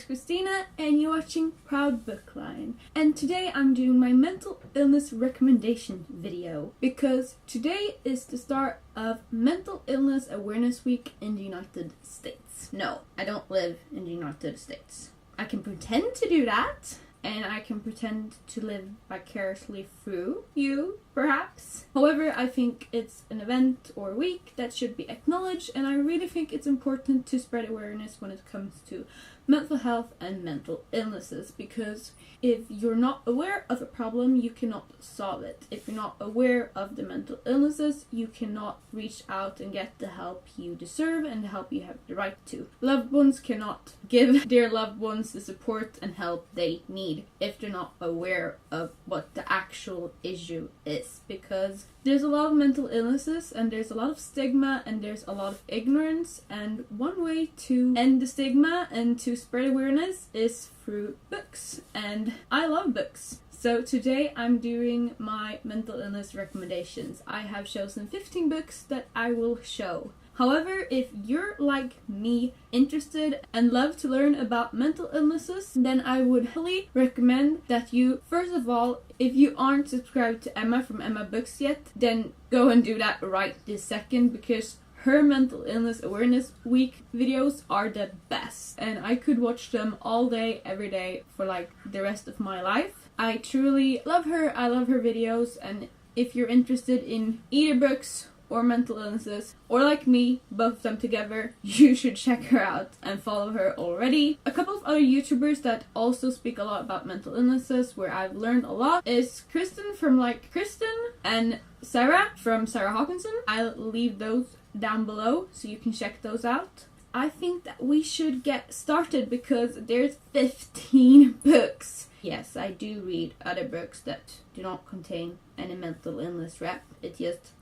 Christina and you're watching Proud Bookline. And today I'm doing my mental illness recommendation video because today is the start of Mental Illness Awareness Week in the United States. No, I don't live in the United States. I can pretend to do that. And I can pretend to live vicariously through you, perhaps. However, I think it's an event or a week that should be acknowledged, and I really think it's important to spread awareness when it comes to mental health and mental illnesses, because if you're not aware of a problem, you cannot solve it. If you're not aware of the mental illnesses, you cannot reach out and get the help you deserve and the help you have the right to. Loved ones cannot give their loved ones the support and help they need if they're not aware of what the actual issue is, because there's a lot of mental illnesses and there's a lot of stigma and there's a lot of ignorance, and one way to end the stigma and to spread awareness is through books, and I love books. So today I'm doing my mental illness recommendations. I have chosen 15 books that I will show. However, if you're like me, interested and love to learn about mental illnesses, then I would highly recommend that you, first of all, if you aren't subscribed to Emma from Emma Books yet, then go and do that right this second, because her Mental Illness Awareness Week videos are the best. And I could watch them all day, every day, for like the rest of my life. I truly love her, I love her videos, and if you're interested in either books or mental illnesses, or like me, both of them together, you should check her out and follow her already. A couple of other YouTubers that also speak a lot about mental illnesses, where I've learned a lot, is Kristen from Kristen and Sarah from Sarah Hawkinson. I'll leave those down below so you can check those out. I think that we should get started because there's 15 books. Yes, I do read other books that do not contain any mental illness rep.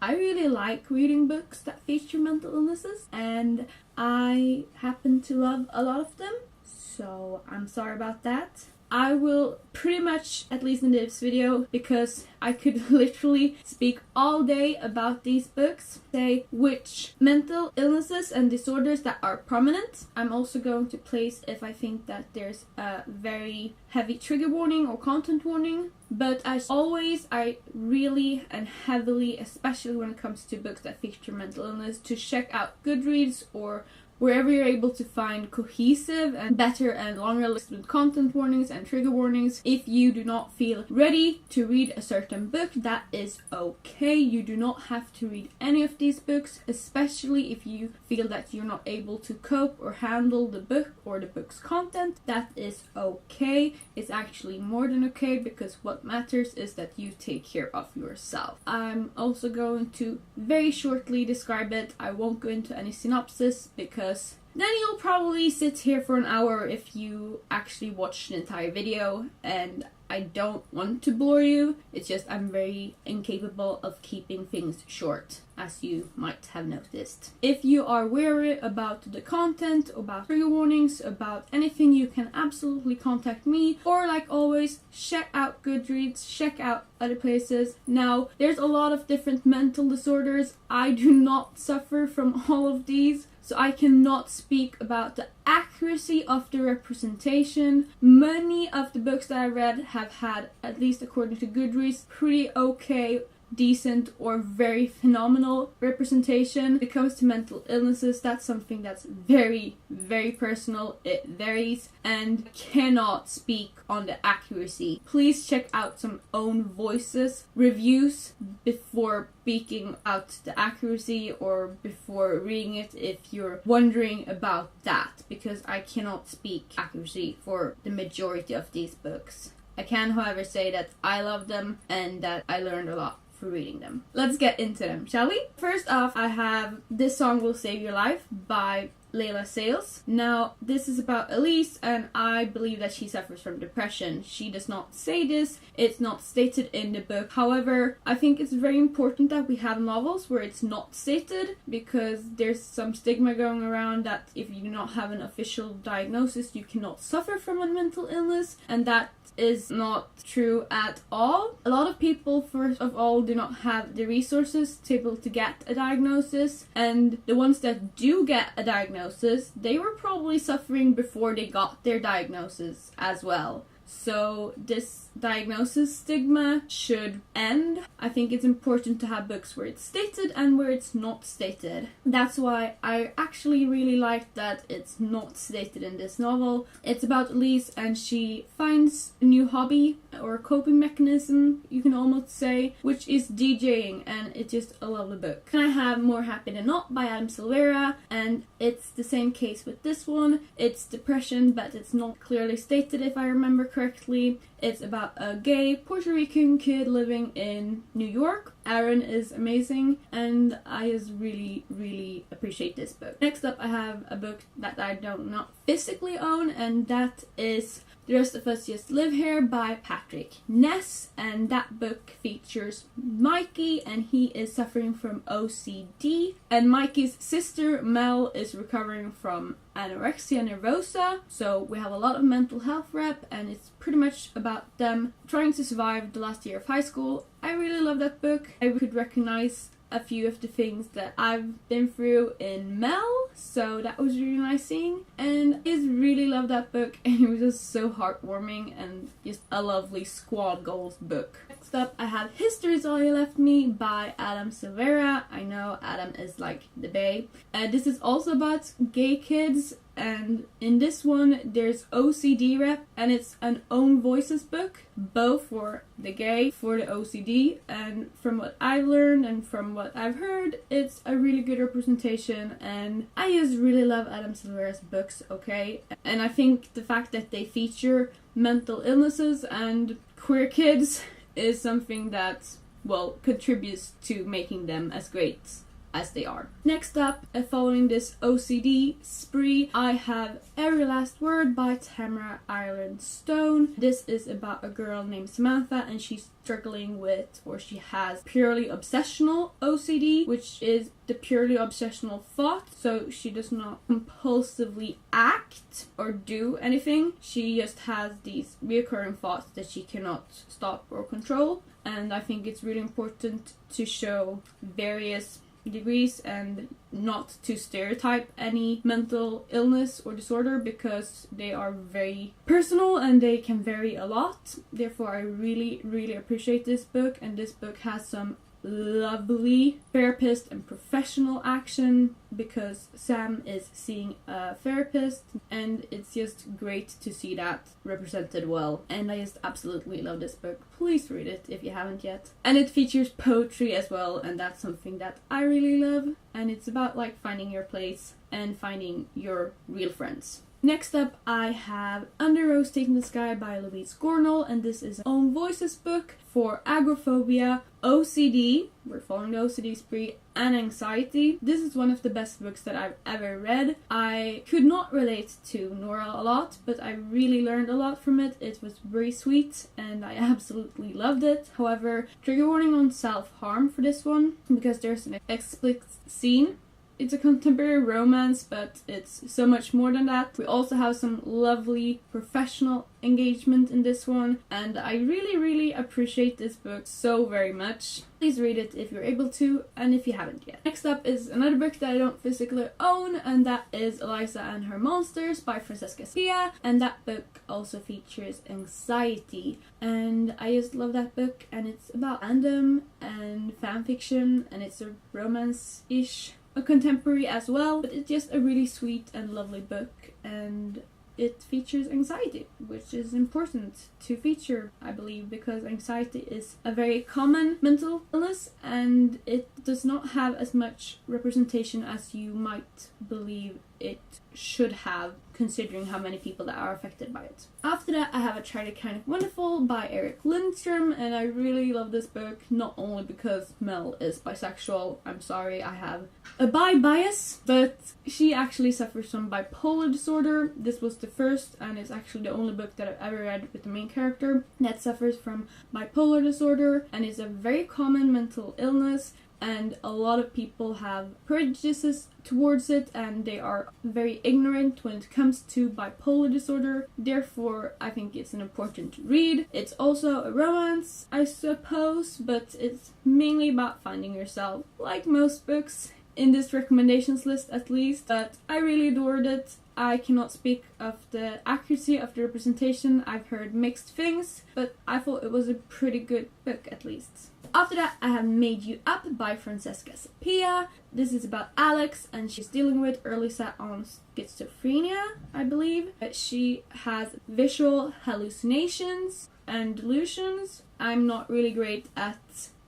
I really like reading books that feature mental illnesses, and I happen to love a lot of them, so I'm sorry about that. I will pretty much, at least in this video, because I could literally speak all day about these books, say which mental illnesses and disorders that are prominent. I'm also going to place if I think that there's a very heavy trigger warning or content warning. But as always, I really and heavily, especially when it comes to books that feature mental illness, to check out Goodreads or wherever you're able to find cohesive and better and longer lists with content warnings and trigger warnings. If you do not feel ready to read a certain book, that is okay. You do not have to read any of these books, especially if you feel that you're not able to cope or handle the book or the book's content. That is okay. It's actually more than okay, because what matters is that you take care of yourself. I'm also going to very shortly describe it. I won't go into any synopsis, because then you'll probably sit here for an hour if you actually watch the entire video, and I don't want to bore you. It's just I'm very incapable of keeping things short, as you might have noticed. If you are wary about the content, about trigger warnings, about anything, you can absolutely contact me, or like always, check out Goodreads, check out other places. Now, there's a lot of different mental disorders. I do not suffer from all of these, so I cannot speak about the accuracy of the representation. Many of the books that I read have had, at least according to Goodreads, pretty okay, decent, or very phenomenal representation. When it comes to mental illnesses, that's something that's very, very personal. It varies, and cannot speak on the accuracy. Please check out some own voices, reviews, before speaking out the accuracy or before reading it, if you're wondering about that, because I cannot speak accuracy for the majority of these books. I can, however, say that I love them and that I learned a lot for reading them. Let's get into them, shall we? First off, I have This Song Will Save Your Life by Layla Sales. Now, this is about Elise, and I believe that she suffers from depression. She does not say this, it's not stated in the book. However, I think it's very important that we have novels where it's not stated, because there's some stigma going around that if you do not have an official diagnosis, you cannot suffer from a mental illness, and that is not true at all. A lot of people, first of all, do not have the resources to be able to get a diagnosis, and the ones that do get a diagnosis diagnosis, they were probably suffering before they got their diagnosis as well. So this diagnosis stigma should end. I think it's important to have books where it's stated and where it's not stated. That's why I actually really like that it's not stated in this novel. It's about Elise, and she finds a new hobby or coping mechanism, you can almost say, which is DJing, and it's just a lovely book. Can I have More Happy Than Not by Adam Silvera, and it's the same case with this one. It's depression, but it's not clearly stated if I remember correctly. It's about a gay Puerto Rican kid living in New York. Aaron is amazing, and I just really, really appreciate this book. Next up, I have a book that I do not physically own, and that is The Rest of Us Just Live Here by Patrick Ness, and that book features Mikey, and he is suffering from OCD, and Mikey's sister Mel is recovering from anorexia nervosa, so we have a lot of mental health rep, and it's pretty much about them trying to survive the last year of high school. I really love that book. I could recognize a few of the things that I've been through in Mel, so that was really nice seeing, and I just really loved that book, and it was just so heartwarming and just a lovely squad goals book. Next up, I have History's All You Left Me by Adam Silvera. I know Adam is like the bae. This is also about gay kids, and in this one there's OCD rep, and it's an own voices book, both for the gay, for the OCD, and from what I've learned and from what I've heard, it's a really good representation, and I just really love Adam Silvera's books, okay? And I think the fact that they feature mental illnesses and queer kids is something that, well, contributes to making them as great as they are. Next up, following this OCD spree, I have Every Last Word by Tamara Ireland Stone. This is about a girl named Samantha, and she's struggling with, or she has purely obsessional OCD, which is the purely obsessional thought. So she does not compulsively act or do anything. She just has these recurring thoughts that she cannot stop or control. And I think it's really important to show various degrees and not to stereotype any mental illness or disorder, because they are very personal and they can vary a lot. Therefore, I really, really appreciate this book, and this book has some lovely therapist and professional action, because Sam is seeing a therapist, and it's just great to see that represented well, and I just absolutely love this book. Please read it if you haven't yet. And it features poetry as well, and that's something that I really love, and it's about like finding your place and finding your real friends. Next up, I have Under Rose Taking the Sky by Louise Gornall, and this is an own voices book for agoraphobia, OCD, we're following the OCD spree, and anxiety. This is one of the best books that I've ever read. I could not relate to Nora a lot, but I really learned a lot from it. It was very sweet, and I absolutely loved it. However, trigger warning on self-harm for this one, because there's an explicit scene. It's a contemporary romance, but it's so much more than that. We also have some lovely professional engagement in this one, and I really, really appreciate this book so very much. Please read it if you're able to, and if you haven't yet. Next up is another book that I don't physically own, and that is Eliza and Her Monsters by Francesca Sia, and that book also features anxiety, and I just love that book, and it's about fandom and fanfiction, and it's a romance-ish, a contemporary as well, but it's just a really sweet and lovely book, and it features anxiety, which is important to feature, I believe, because anxiety is a very common mental illness, and it does not have as much representation as you might believe it should have, considering how many people that are affected by it. After that, I have A Try to Kind of Wonderful by Eric Lindstrom, and I really love this book, not only because Mel is bisexual, I'm sorry, I have a bi bias, but she actually suffers from bipolar disorder. This was the first, and it's actually the only book that I've ever read with the main character that suffers from bipolar disorder, and it's a very common mental illness, and a lot of people have prejudices towards it, and they are very ignorant when it comes to bipolar disorder. Therefore, I think it's an important read. It's also a romance, I suppose, but it's mainly about finding yourself, like most books in this recommendations list at least, but I really adored it. I cannot speak of the accuracy of the representation. I've heard mixed things, but I thought it was a pretty good book at least. After that, I have Made You Up by Francesca Sapia. This is about Alex, and she's dealing with early on schizophrenia, I believe. She has visual hallucinations and delusions. I'm not really great at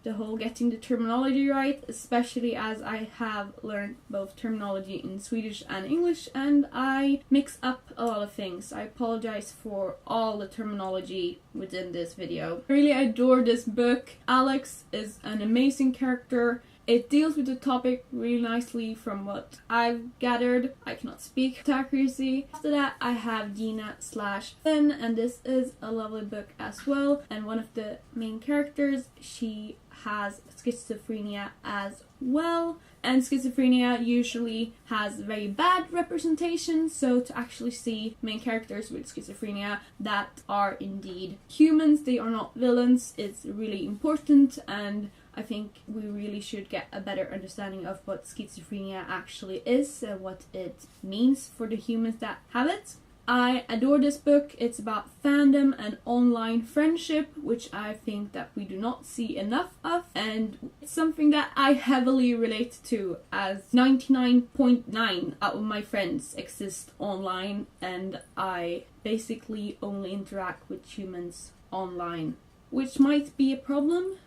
the whole getting the terminology right, especially as I have learned both terminology in Swedish and English, and I mix up a lot of things. I apologize for all the terminology within this video. I really adore this book. Alex is an amazing character. It deals with the topic really nicely from what I've gathered. I cannot speak with accuracy. After that, I have Gina/Finn, and this is a lovely book as well. And one of the main characters, she has schizophrenia as well. And schizophrenia usually has very bad representation, so to actually see main characters with schizophrenia that are indeed humans, they are not villains, it's really important, and I think we really should get a better understanding of what schizophrenia actually is and what it means for the humans that have it. I adore this book. It's about fandom and online friendship, which I think that we do not see enough of, and it's something that I heavily relate to, as 99.9 out of my friends exist online, and I basically only interact with humans online, which might be a problem,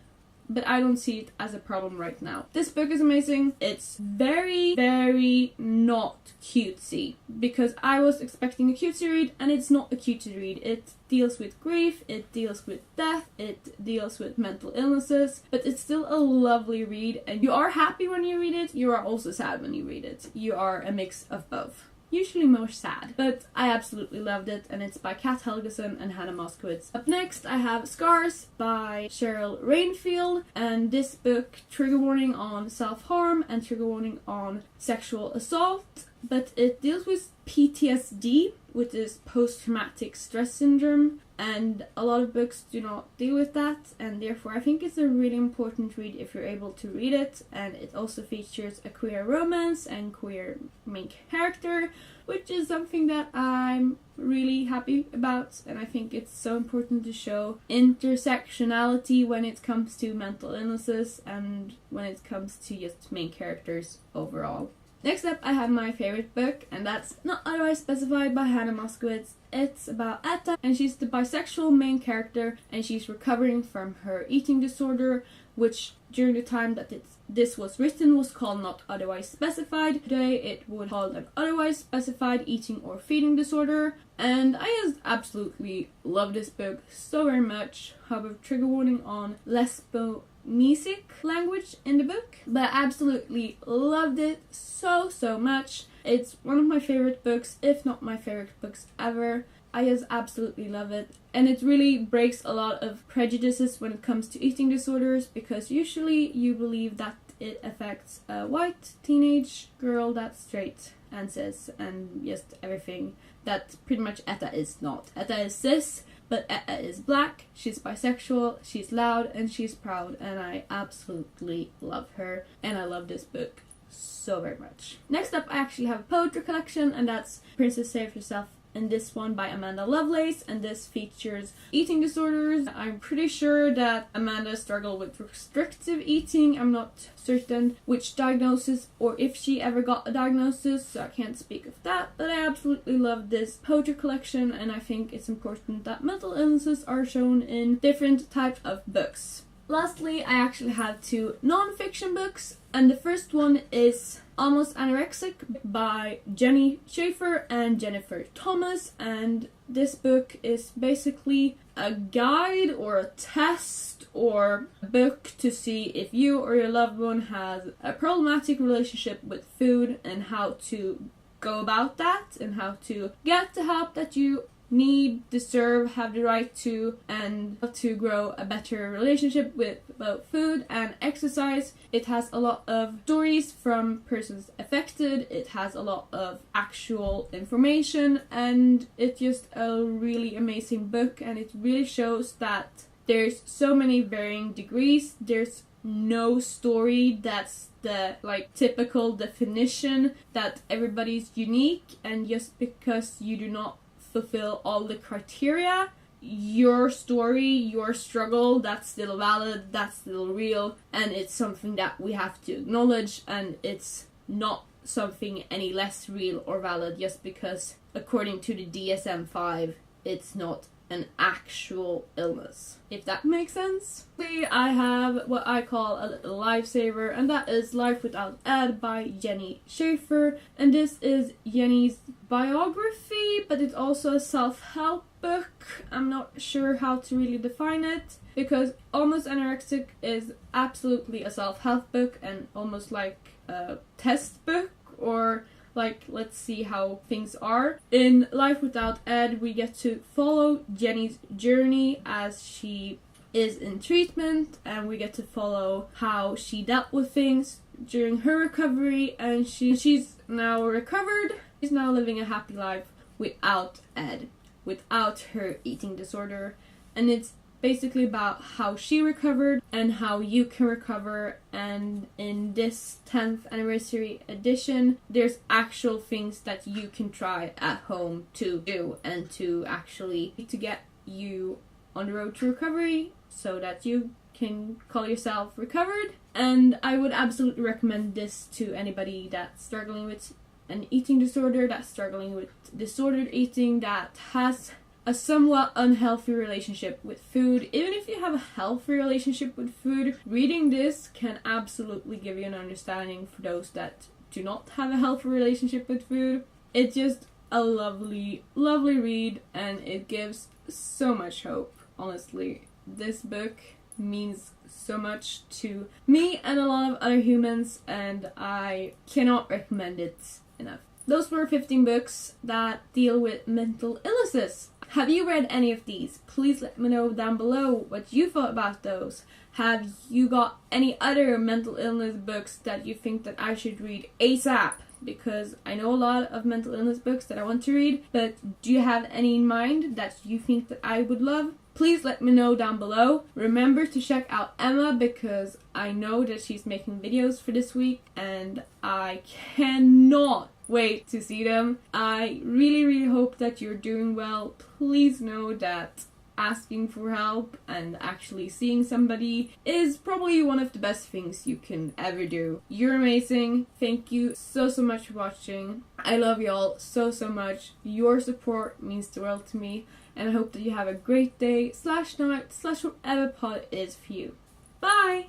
but I don't see it as a problem right now. This book is amazing. It's very, very not cutesy, because I was expecting a cutesy read, and it's not a cutesy read. It deals with grief, it deals with death, it deals with mental illnesses, but it's still a lovely read, and you are happy when you read it, you are also sad when you read it. You are a mix of both. Usually more sad, but I absolutely loved it, and it's by Kat Helgeson and Hannah Moskowitz. Up next, I have Scars by Cheryl Rainfield, and this book, trigger warning on self-harm and trigger warning on sexual assault, but it deals with PTSD, which is post-traumatic stress syndrome, and a lot of books do not deal with that, and therefore I think it's a really important read if you're able to read it. And it also features a queer romance and queer main character, which is something that I'm really happy about, and I think it's so important to show intersectionality when it comes to mental illnesses and when it comes to just main characters overall. Next up, I have my favorite book, and that's Not Otherwise Specified by Hannah Moskowitz. It's about Etta, and she's the bisexual main character, and she's recovering from her eating disorder, which during the time that this was written was called Not Otherwise Specified. Today it would be called an Otherwise Specified Eating or Feeding Disorder, and I just absolutely love this book so very much. However, trigger warning on lesbomesic language in the book, but I absolutely loved it so much. It's one of my favorite books, if not my favorite books ever. I just absolutely love it, and it really breaks a lot of prejudices when it comes to eating disorders, because usually you believe that it affects a white teenage girl that's straight and cis and just everything that pretty much Etta is not. Etta is cis, but Etta is black, she's bisexual, she's loud, and she's proud, and I absolutely love her, and I love this book so very much. Next up, I actually have a poetry collection, and that's Princess Save Yourself, and this one by Amanda Lovelace, and this features eating disorders. I'm pretty sure that Amanda struggled with restrictive eating. I'm not certain which diagnosis or if she ever got a diagnosis, so I can't speak of that, but I absolutely love this poetry collection, and I think it's important that mental illnesses are shown in different types of books. Lastly, I actually have two non-fiction books, and the first one is Almost Anorexic by Jenny Schaefer and Jennifer Thomas, and this book is basically a guide or a test or a book to see if you or your loved one has a problematic relationship with food, and how to go about that, and how to get the help that you need, deserve, have the right to, and how to grow a better relationship with both food and exercise. It has a lot of stories from persons affected, it has a lot of actual information, and it's just a really amazing book, and it really shows that there's so many varying degrees. There's no story that's the like typical definition that everybody's unique, and just because you do not fulfill all the criteria, your story, your struggle, that's still valid, that's still real, and it's something that we have to acknowledge, and it's not something any less real or valid just because according to the DSM-5 it's not an actual illness, if that makes sense. I have what I call a little lifesaver, and that is Life Without Ed by Jenny Schaefer. And this is Jenny's biography, but it's also a self-help book. I'm not sure how to really define it, because Almost Anorexic is absolutely a self-help book and almost like a test book, or like, let's see how things are. In Life Without Ed, we get to follow Jenny's journey as she is in treatment, and we get to follow how she dealt with things during her recovery, and she's now recovered. She's now living a happy life without Ed, without her eating disorder, and it's basically about how she recovered and how you can recover. And in this 10th anniversary edition, there's actual things that you can try at home to do and to actually to get you on the road to recovery so that you can call yourself recovered. And I would absolutely recommend this to anybody that's struggling with an eating disorder, that's struggling with disordered eating, that has a somewhat unhealthy relationship with food. Even if you have a healthy relationship with food, reading this can absolutely give you an understanding for those that do not have a healthy relationship with food. It's just a lovely, lovely read, and it gives so much hope. Honestly, this book means so much to me and a lot of other humans, and I cannot recommend it enough. Those were 15 books that deal with mental illnesses. Have you read any of these? Please let me know down below what you thought about those. Have you got any other mental illness books that you think that I should read ASAP? Because I know a lot of mental illness books that I want to read, but do you have any in mind that you think that I would love? Please let me know down below. Remember to check out Emma, because I know that she's making videos for this week and I cannot wait to see them. I really, really hope that you're doing well. Please know that asking for help and actually seeing somebody is probably one of the best things you can ever do. You're amazing. Thank you so much for watching. I love y'all so much. Your support means the world to me, and I hope that you have a great day / night / whatever part it is for you. Bye!